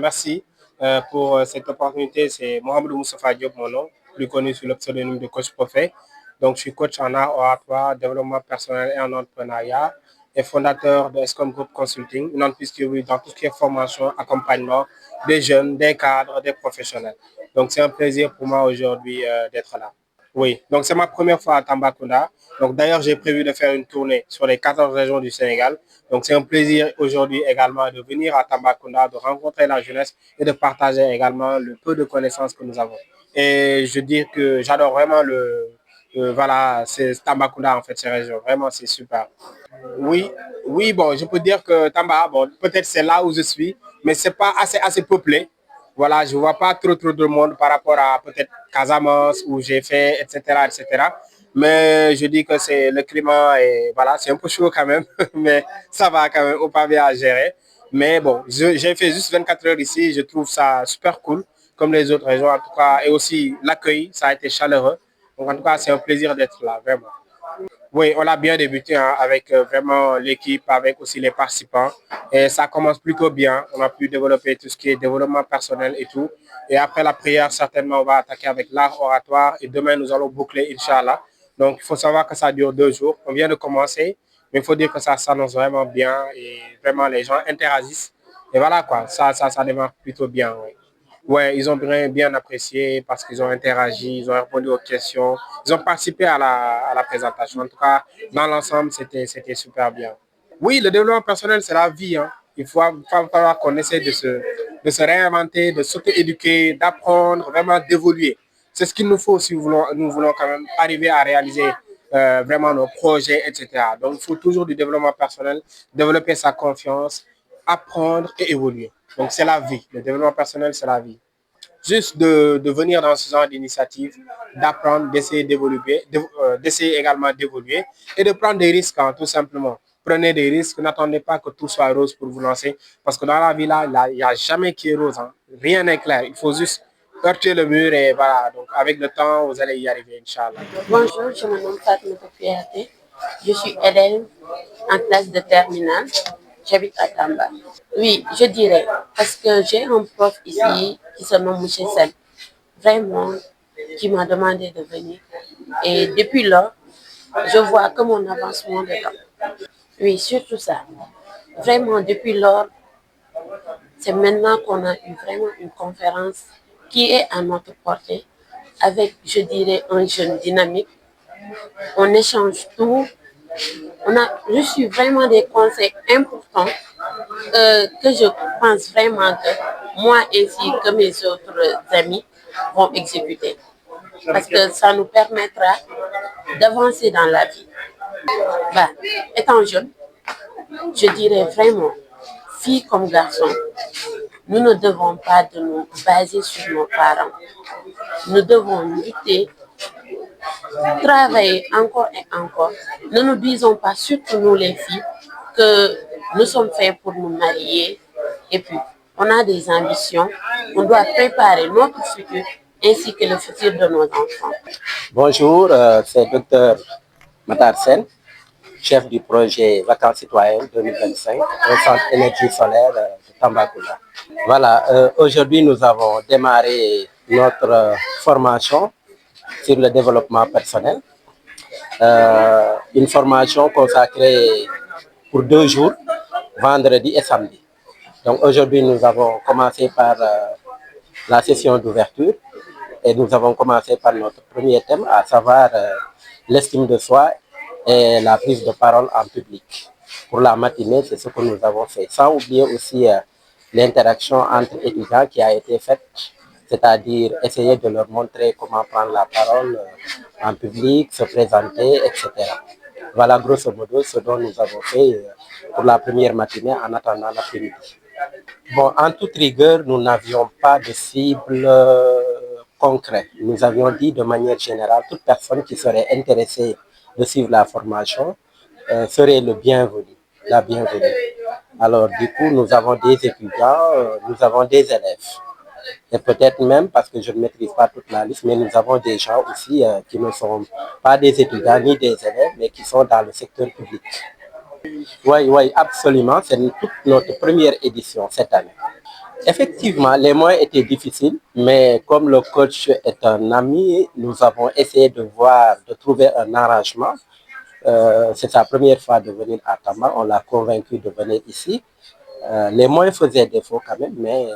Merci pour cette opportunité. C'est Mohamed Moustapha Diop, mon nom, plus connu sous le pseudonyme de Coach Prophet. Donc, je suis coach en art oratoire, développement personnel et en entrepreneuriat et fondateur de Escom Group Consulting, une entreprise qui est dans tout ce qui est formation, accompagnement des jeunes, des cadres, des professionnels. Donc, c'est un plaisir pour moi aujourd'hui d'être là. Oui, donc c'est ma première fois à Tambacounda. Donc d'ailleurs, j'ai prévu de faire une tournée sur les 14 régions du Sénégal. Donc c'est un plaisir aujourd'hui également de venir à Tambacounda, de rencontrer la jeunesse et de partager également le peu de connaissances que nous avons. Et je dis que j'adore vraiment voilà, c'est Tambacounda en fait, ces régions. Vraiment, c'est super. Oui, oui, bon, je peux dire que Tamba, bon, peut-être c'est là où je suis, mais c'est pas assez peuplé. Voilà, je vois pas trop de monde par rapport à peut-être Casamance où j'ai fait, etc., etc. Mais je dis que c'est le climat et voilà, c'est un peu chaud quand même, mais ça va quand même, pas bien à gérer. Mais bon, j'ai fait juste 24 heures ici, je trouve ça super cool, comme les autres régions en tout cas, et aussi l'accueil, ça a été chaleureux. Donc en tout cas, c'est un plaisir d'être là, vraiment. Oui, on a bien débuté hein, avec vraiment l'équipe, avec aussi les participants. Et ça commence plutôt bien. On a pu développer tout ce qui est développement personnel et tout. Et après la prière, certainement, on va attaquer avec l'art oratoire. Et demain, nous allons boucler, Inch'Allah. Donc, il faut savoir que ça dure 2 jours. On vient de commencer, mais il faut dire que ça s'annonce vraiment bien. Et vraiment, les gens interagissent. Et voilà, quoi. Ça démarre plutôt bien. Oui. Ouais, ils ont bien apprécié parce qu'ils ont interagi, ils ont répondu aux questions, ils ont participé à la présentation. En tout cas, dans l'ensemble, c'était super bien. Oui, le développement personnel, c'est la vie. Hein. Il faut falloir qu'on essaie de se réinventer, de s'auto-éduquer, d'apprendre, vraiment d'évoluer. C'est ce qu'il nous faut si nous voulons quand même arriver à réaliser vraiment nos projets, etc. Donc, il faut toujours du développement personnel, développer sa confiance, apprendre et évoluer. Donc, c'est la vie. Le développement personnel, c'est la vie. Juste de venir dans ce genre d'initiative, d'apprendre, d'essayer d'évoluer, d'essayer également d'évoluer et de prendre des risques, hein, tout simplement. Prenez des risques, n'attendez pas que tout soit rose pour vous lancer, parce que dans la vie, là, il n'y a jamais qui est rose. Hein. Rien n'est clair. Il faut juste heurter le mur et voilà. Donc, avec le temps, vous allez y arriver, Inch'Allah. Bonjour, je me nomme Fatma Kofiate. Je suis élève en classe de terminale. J'habite à Tamba. Oui, je dirais, parce que j'ai un prof ici qui se nomme Mouché Sen, vraiment, qui m'a demandé de venir. Et depuis là, je vois que mon avancement dedans. Oui, surtout ça. Vraiment, depuis lors, c'est maintenant qu'on a eu vraiment une conférence qui est à notre portée avec, je dirais, un jeune dynamique. On échange tout. On a reçu vraiment des conseils importants que je pense vraiment que moi ainsi que mes autres amis vont exécuter. Parce que ça nous permettra d'avancer dans la vie. Bah, étant jeune, je dirais vraiment, filles comme garçons, nous ne devons pas de nous baser sur nos parents. Nous devons lutter, travailler encore et encore. Ne nous disons pas, surtout nous les filles, que nous sommes faits pour nous marier et puis on a des ambitions. On doit préparer notre futur ainsi que le futur de nos enfants. Bonjour, c'est Dr Matar Sen, chef du projet Vacances citoyennes 2025 au centre énergie solaire de Tambacounda. Voilà, aujourd'hui nous avons démarré notre formation sur le développement personnel. Une formation consacrée pour 2 jours, vendredi et samedi. Donc aujourd'hui nous avons commencé par la session d'ouverture et nous avons commencé par notre premier thème, à savoir l'estime de soi et la prise de parole en public. Pour la matinée, c'est ce que nous avons fait, sans oublier aussi l'interaction entre étudiants qui a été faite, c'est-à-dire essayer de leur montrer comment prendre la parole en public, se présenter, etc. Voilà grosso modo ce dont nous avons fait pour la première matinée en attendant l'après-midi. Bon, en toute rigueur, nous n'avions pas de cible concrète. Nous avions dit de manière générale, toute personne qui serait intéressée de suivre la formation serait le bienvenu, la bienvenue. Alors, du coup, nous avons des étudiants, nous avons des élèves. Et peut-être même, parce que je ne maîtrise pas toute la liste, mais nous avons des gens aussi qui ne sont pas des étudiants ni des élèves, mais qui sont dans le secteur public. Oui, absolument. C'est toute notre première édition cette année. Effectivement, les moyens étaient difficiles, mais comme le coach est un ami, nous avons essayé de trouver un arrangement. C'est sa première fois de venir à Tamba, on l'a convaincu de venir ici. Les moyens faisaient défaut quand même, mais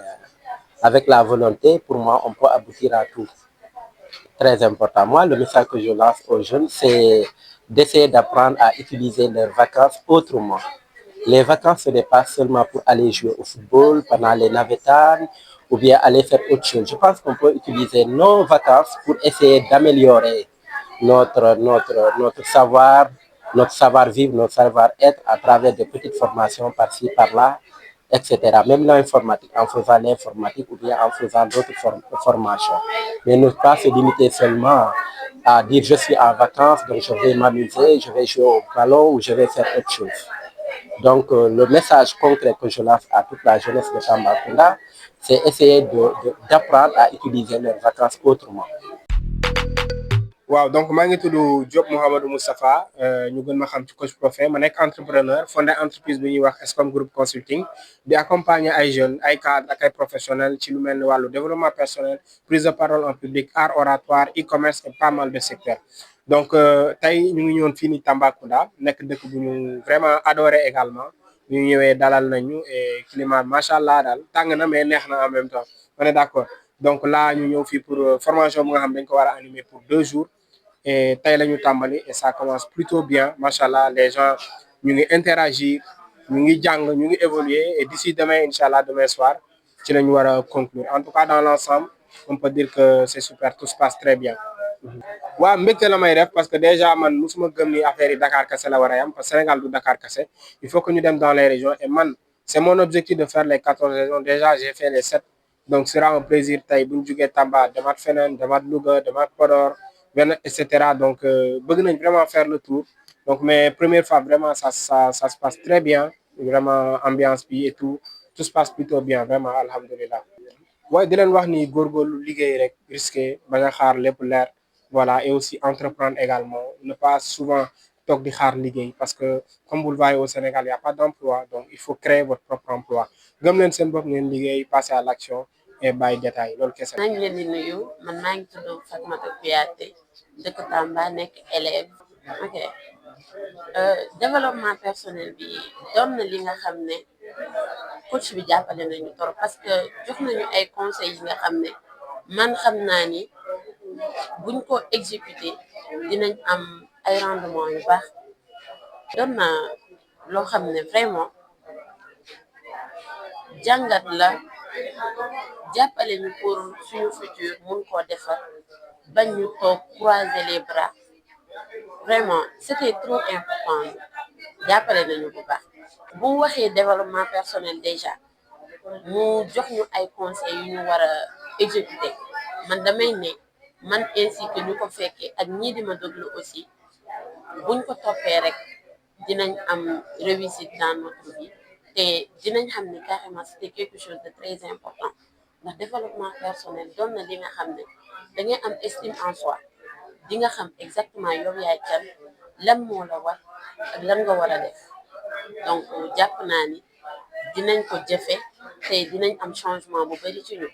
avec la volonté, pour moi, on peut aboutir à tout. Très important. Moi, le message que je lance aux jeunes, c'est d'essayer d'apprendre à utiliser leurs vacances autrement. Les vacances, ce n'est pas seulement pour aller jouer au football pendant les navétanes ou bien aller faire autre chose. Je pense qu'on peut utiliser nos vacances pour essayer d'améliorer notre savoir-vivre, notre savoir-être à travers des petites formations par-ci, par-là, etc. Même l'informatique, en faisant l'informatique ou bien en faisant d'autres formations. Mais ne pas se limiter seulement à dire je suis en vacances, donc je vais m'amuser, je vais jouer au ballon ou je vais faire autre chose. Donc, le message concret que je lance à toute la jeunesse de Tambacounda, c'est essayer d'apprendre à utiliser leurs vacances autrement. waaw donc maa ngi tudd Diop Mouhamadou Moustapha ñu gën ma xam ci coach Profé ma nekk entrepreneur fondé entreprise bi ñuy wax Escom Group Consulting di accompagner ay jeunes ay cadres ak ay professionnels ci lu mel ni wàllu développement personnel prise de parole en public art oratoire e-commerce et pas mal de secteurs. Donc tey ñu ngi ñëwoon fii ni Tambacounda nekk dëkk bu ñu vraiment adoré également ñu ñëwee dalal nañu et climat macha allah daal tàng na mais neex na en même temps on est d'accord. Donc là ñu ñëw fii pour formation bu nga xam dañ ko war a animer pour 2 jours. Et tey la ñu tàmbali et ça commence plutôt bien macha allah les gens ñu ngi interagir ñu ngi jàng ñu ngi évoluer et d'ici demain incha allah demain soir ci la ñu war a conclure en tout cas dans l'ensemble on peut dire que c'est super tout se passe très bien. waaw mbégte la may def parce que déjà man musuma gëm ni affaire yi Dakar kese la war a yam parce que Sénégal du Dakar kese il faut que ñu dem dans les régions et man c'est mon objectif de faire les 14 régions déjà j'ai fait les 7 donc ce sera un plaisir tey bu ñu jugee Tamba demaat feneen demaat Louga demaat Podor benn et cetera donc bëgg nañ vraiment faire le tour donc mais première fois vraiment ça se passe très bien vraiment ambiance bi et tout se passe plutôt bien vraiment alhamdulilah. waaye di leen wax ni góorgóorlu liggéey rek risqué ba nga xaar lépp leer voilà et aussi entreprendre également ne pas souvent toog di xaar liggéey parce que comme vous le voyez au Sénégal il y a pas d'emploi donc il faut créer votre propre emploi gëm leen seen bopp ngeen liggéey passer à l'action et bàyyi détail loolu kese. maa ngi leen di nuyu man maa ngi tudd Fatmata Kouyaté dëkk Tamba nekk élève ok développement personnel bi doon na li nga xam ne coach bi jàppale nañu trop parce que jox nañu ay conseils yi nga xam ne man xam naa ni buñ ko exécuter dinañ am ay rendement yu baax doon na loo xam ne vraiment jàngat la jàppale ñu pour suñu futur mun koo defar bañ ñu toog croiser les bras vraiment c'était trop important jàppale nañu bu baax bu waxee développement personnel déjà mu jox ñu ay conseils yu ñu war a exécuter man damay ne man ainsi que ñu ko fekkee ak ñii di ma déglu aussi buñ ko toppee rek dinañ am réussite dans notre vie te dinañ xam ni carrément c'était quelque chose de très important ndax développement personnel doon na li nga xam ne da ngay am estime en soi di nga xam exactement yow yaay kan lan moo la war ak lan nga war a def donc jàpp naa ni dinañ ko jëfe te dinañ am changement bu bari ci ñu.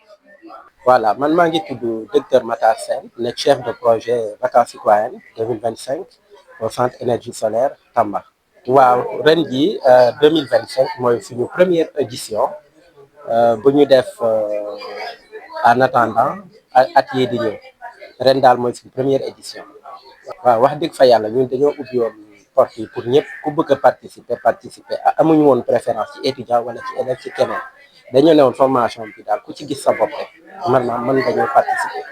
Voilà, man maa ngi tudd docteur Matar Sène nekk chef de projet vacances citoyennes 2025 au centre énergie solaire Tamba. waaw ren jii 2025 mooy suñu première édition bu ñu def en attendant at yii di ñëw ren daal mooy suñu première édition. waaw wax dëgg fa yàlla ñun dañoo ubbi woon porte yi pour ñëpp ku bëgg a participer amuñu woon préférence ci étudiant wala ci élève ci keneen dañoo ne woon formation bi daal ku ci gis sa bopp rek man dañoo participer.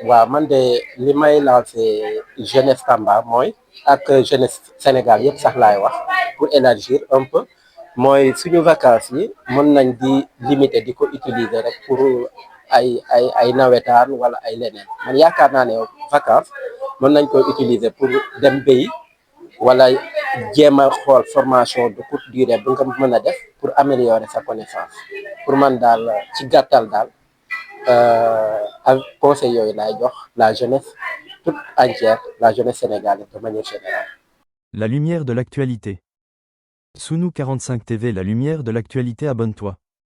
waaw man de li may lancé jeunesse Tamba mooy ak jeunesse Sénégal yëpp sax laay wax pour élargir un peu mooy suñu vacances yi mën nañ di limiter di ko utiliser rek pour ay nawetaan wala ay leneen man yaakaar naa ne vacances mën nañ koy utiliser pour dem béy wala jéem a xool formation de courte durée bu nga mën a def pour améliorer sa connaissance pour man daal ci gàttal daal ak conseil yooyu laay jox la jeunesse toute entière, la jeunesse sénégalaise de manière générale. La lumière de l'actualité. Sounou 45 TV, la lumière de l'actualité, abonne-toi.